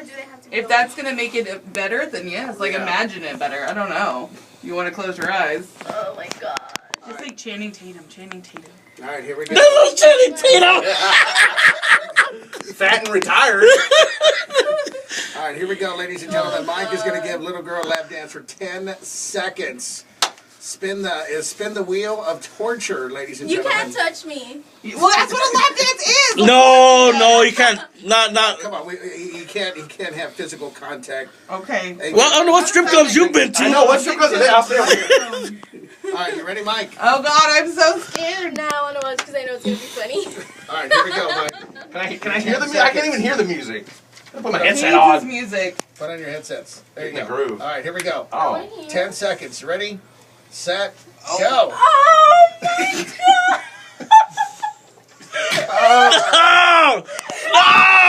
do they have to be If that's gonna make it better, then yes. Like imagine it better. I don't know. You want to close your eyes? Oh my god. Just like Channing Tatum. Channing Tatum. All right, here we go. This is Channing Tatum. Fat and retired. All right, here we go, ladies and gentlemen. Mike is going to give little girl a lap dance for 10 seconds. Spin the wheel of torture, ladies and You gentlemen. can't touch me. Well, that's what a lap dance is. No, you can't. Not. Come on, you can't have physical contact. Okay. Hey, Well, I don't know what strip clubs you've been to. I know, what's your cousin out there? all right, you ready, Mike? Oh God, I'm so scared. Now I want to watch because I know it's going to be funny. All right, here we go, Mike. Can I hear the music? I can't even hear the music. I put my He headset needs his on. music. Put on your headsets. There you Get in go. the groove. All right, here we go. Oh. 10 seconds. Ready, set, go. Oh my God. Oh!